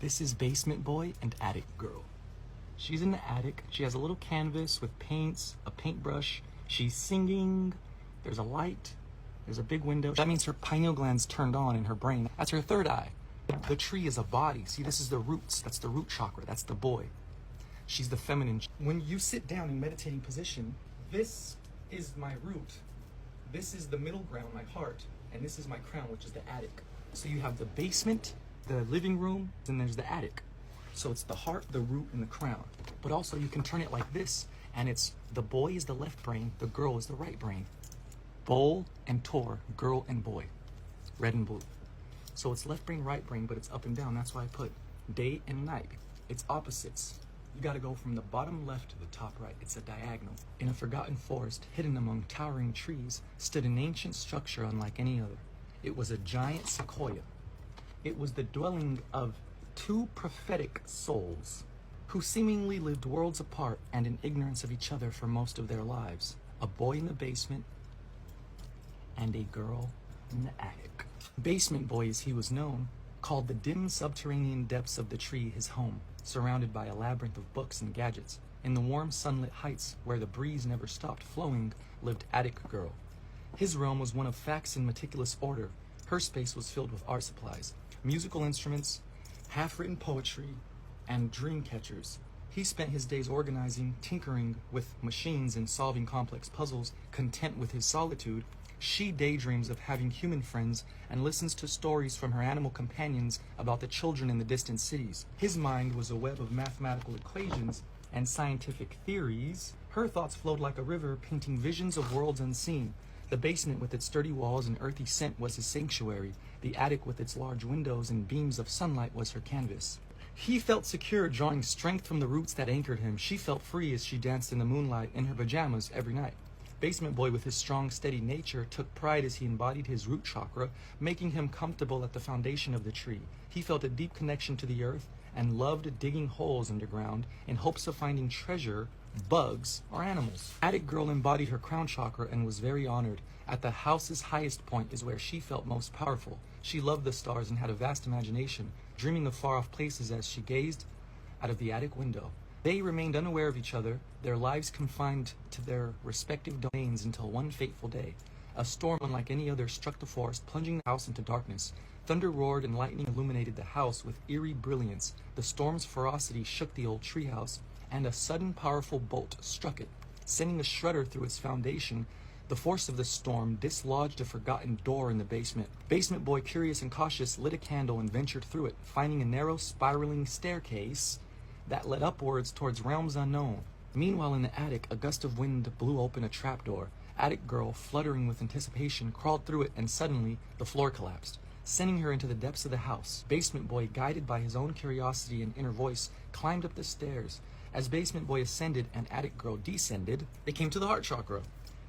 This is Basement Boy and Attic Girl. She's in the attic. She has a little canvas with paints, a paintbrush. She's singing. There's a light. There's a big window. That means her pineal gland's turned on in her brain. That's her third eye. The tree is a body. See, this is the roots. That's the root chakra. That's the boy. She's the feminine. When you sit down in meditating position, this is my root. This is the middle ground, my heart. And this is my crown, which is the attic. So you have the basement, the living room, then there's the attic. So it's the heart, the root, and the crown. But also you can turn it like this, and it's the boy is the left brain, the girl is the right brain. Bowl and Tor, girl and boy, red and blue. So it's left brain, right brain, but it's up and down. That's why I put day and night. It's opposites. You gotta go from the bottom left to the top right. It's a diagonal. In a forgotten forest, hidden among towering trees, stood an ancient structure unlike any other. It was a giant sequoia. It was the dwelling of two prophetic souls who seemingly lived worlds apart and in ignorance of each other for most of their lives. A boy in the basement and a girl in the attic. Basement Boy, as he was known, called the dim subterranean depths of the tree his home, surrounded by a labyrinth of books and gadgets. In the warm sunlit heights where the breeze never stopped flowing lived Attic Girl. His realm was one of facts in meticulous order. Her space was filled with art supplies, musical instruments, half-written poetry, and dream catchers. He spent his days organizing, tinkering with machines and solving complex puzzles. Content with his solitude, she daydreams of having human friends and listens to stories from her animal companions about the children in the distant cities. His mind was a web of mathematical equations and scientific theories. Her thoughts flowed like a river, painting visions of worlds unseen. The basement with its sturdy walls and earthy scent was his sanctuary. The attic with its large windows and beams of sunlight was her canvas. He felt secure, drawing strength from the roots that anchored him. She felt free as she danced in the moonlight in her pajamas every night. Basement Boy, with his strong, steady nature, took pride as he embodied his root chakra, making him comfortable at the foundation of the tree. He felt a deep connection to the earth and loved digging holes underground in hopes of finding treasure, bugs, or animals. Attic Girl embodied her crown chakra and was very honored. At the house's highest point is where she felt most powerful. She loved the stars and had a vast imagination, dreaming of far-off places as she gazed out of the attic window. They remained unaware of each other, their lives confined to their respective domains until one fateful day. A storm unlike any other struck the forest, plunging the house into darkness. Thunder roared and lightning illuminated the house with eerie brilliance. The storm's ferocity shook the old treehouse, and a sudden powerful bolt struck it, sending a shudder through its foundation. The force of the storm dislodged a forgotten door in the basement. Basement Boy, curious and cautious, lit a candle and ventured through it, finding a narrow spiraling staircase that led upwards towards realms unknown. Meanwhile, in the attic, a gust of wind blew open a trapdoor. Attic Girl, fluttering with anticipation, crawled through it, and suddenly the floor collapsed, sending her into the depths of the house. Basement Boy, guided by his own curiosity and inner voice, climbed up the stairs. As Basement Boy ascended and Attic Girl descended, they came to the heart chakra.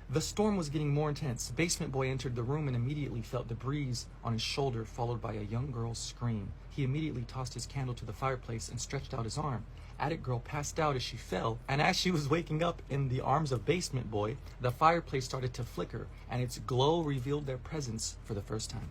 The storm was getting more intense. Basement Boy entered the room and immediately felt the breeze on his shoulder, followed by a young girl's scream. He immediately tossed his candle to the fireplace and stretched out his arm. Attic Girl passed out as she fell, and as she was waking up in the arms of Basement Boy, the fireplace started to flicker, and its glow revealed their presence for the first time.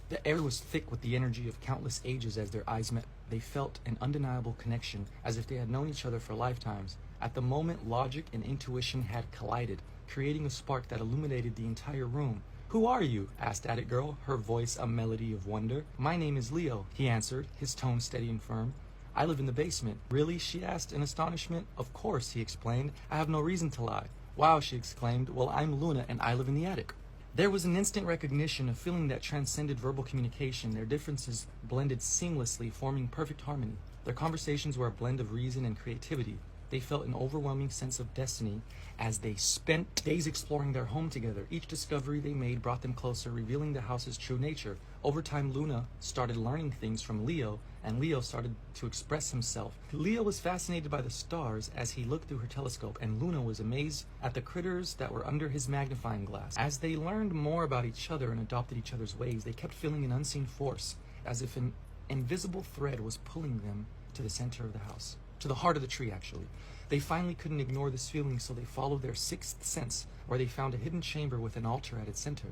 The air was thick with the energy of countless ages as their eyes met. They felt an undeniable connection, as if they had known each other for lifetimes. At the moment, logic and intuition had collided, creating a spark that illuminated the entire room. "Who are you?" asked Attic Girl, her voice a melody of wonder. "My name is Leo," he answered, his tone steady and firm. "I live in the basement." "Really?" she asked in astonishment. "Of course," he explained. "I have no reason to lie." "Wow," she exclaimed. "Well, I'm Luna, and I live in the attic." There was an instant recognition, a feeling that transcended verbal communication. Their differences blended seamlessly, forming perfect harmony. Their conversations were a blend of reason and creativity. They felt an overwhelming sense of destiny as they spent days exploring their home together. Each discovery they made brought them closer, revealing the house's true nature. Over time, Luna started learning things from Leo, and Leo started to express himself. Leo was fascinated by the stars as he looked through her telescope, and Luna was amazed at the critters that were under his magnifying glass. As they learned more about each other and adopted each other's ways, they kept feeling an unseen force, as if an invisible thread was pulling them to the center of the house. To the heart of the tree, actually. They finally couldn't ignore this feeling, so they followed their sixth sense, where they found a hidden chamber with an altar at its center,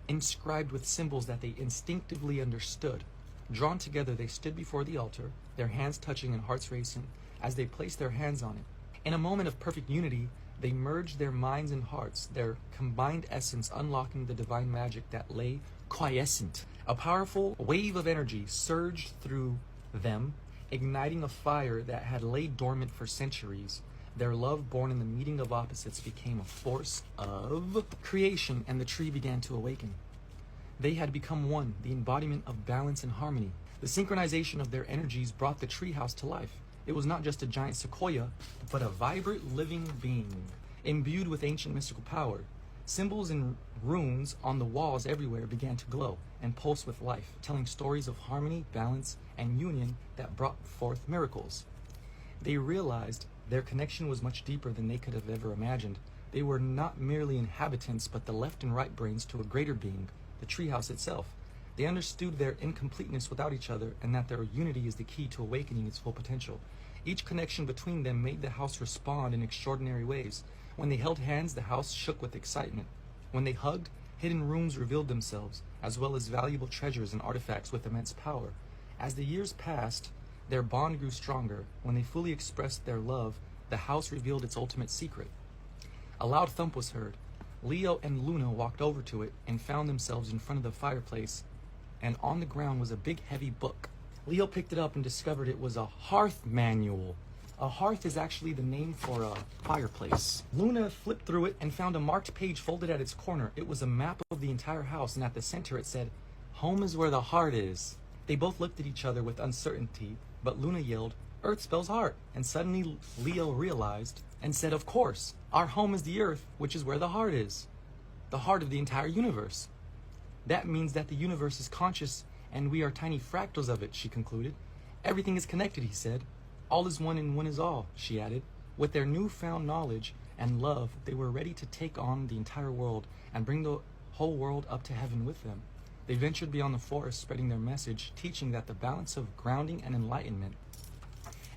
inscribed with symbols that they instinctively understood. Drawn together, they stood before the altar, their hands touching and hearts racing as they placed their hands on it. In a moment of perfect unity, they merged their minds and hearts, their combined essence unlocking the divine magic that lay quiescent. A powerful wave of energy surged through them, igniting a fire that had laid dormant for centuries. Their love, born in the meeting of opposites, became a force of creation, and the tree began to awaken. They had become one, the embodiment of balance and harmony. The synchronization of their energies brought the treehouse to life. It was not just a giant sequoia, but a vibrant living being, imbued with ancient mystical power. Symbols and runes on the walls everywhere began to glow and pulse with life, telling stories of harmony, balance, and union that brought forth miracles. They realized their connection was much deeper than they could have ever imagined. They were not merely inhabitants, but the left and right brains to a greater being, the treehouse itself. They understood their incompleteness without each other, and that their unity is the key to awakening its full potential. Each connection between them made the house respond in extraordinary ways. When they held hands, the house shook with excitement. When they hugged, hidden rooms revealed themselves, as well as valuable treasures and artifacts with immense power. As the years passed, their bond grew stronger. When they fully expressed their love, the house revealed its ultimate secret. A loud thump was heard. Leo and Luna walked over to it and found themselves in front of the fireplace, and on the ground was a big heavy book. Leo picked it up and discovered it was a hearth manual. A hearth is actually the name for a fireplace. Luna flipped through it and found a marked page folded at its corner. It was a map of the entire house, and at the center it said, "Home is where the heart is." They both looked at each other with uncertainty, but Luna yelled, "Earth spells heart." And suddenly Leo realized and said, "Of course, our home is the earth, which is where the heart is. The heart of the entire universe. That means that the universe is conscious and we are tiny fractals of it," she concluded. "Everything is connected," he said. "All is one and one is all," she added. With their newfound knowledge and love, they were ready to take on the entire world and bring the whole world up to heaven with them. They ventured beyond the forest, spreading their message, teaching that the balance of grounding and enlightenment.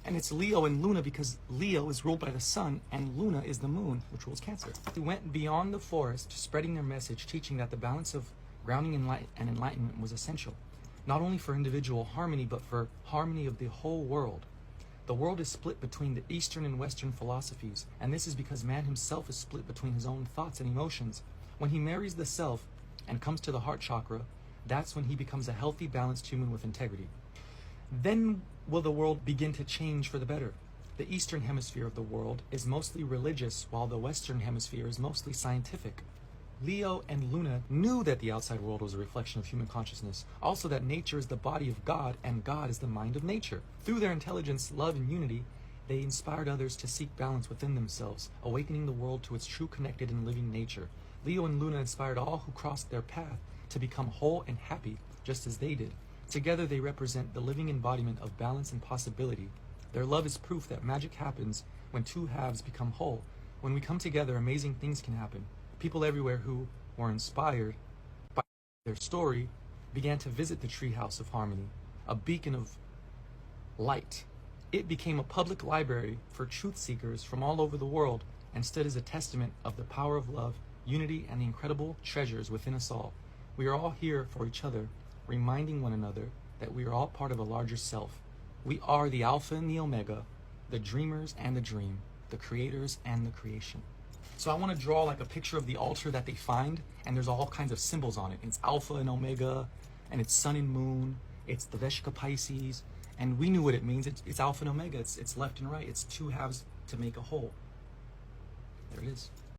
And it's Leo and Luna because Leo is ruled by the sun and Luna is the moon, which rules Cancer. They went beyond the forest, spreading their message, teaching that the balance of grounding and enlightenment was essential, not only for individual harmony, but for harmony of the whole world. The world is split between the Eastern and Western philosophies, and this is because man himself is split between his own thoughts and emotions. When he marries the self and comes to the heart chakra, that's when he becomes a healthy, balanced human with integrity. Then will the world begin to change for the better. The Eastern hemisphere of the world is mostly religious, while the Western hemisphere is mostly scientific. Leo and Luna knew that the outside world was a reflection of human consciousness, also that nature is the body of God and God is the mind of nature. Through their intelligence, love, and unity, they inspired others to seek balance within themselves, awakening the world to its true connected and living nature. Leo and Luna inspired all who crossed their path to become whole and happy, just as they did. Together they represent the living embodiment of balance and possibility. Their love is proof that magic happens when two halves become whole. When we come together, amazing things can happen. People everywhere who were inspired by their story began to visit the Treehouse of Harmony, a beacon of light. It became a public library for truth seekers from all over the world and stood as a testament of the power of love, unity, and the incredible treasures within us all. We are all here for each other, reminding one another that we are all part of a larger self. We are the Alpha and the Omega, the dreamers and the dream, the creators and the creation. So I want to draw like a picture of the altar that they find, and there's all kinds of symbols on it. It's Alpha and Omega, and it's Sun and Moon, it's the Veshika Pisces, and we knew what it means. It's Alpha and Omega, it's left and right, it's two halves to make a whole. There it is.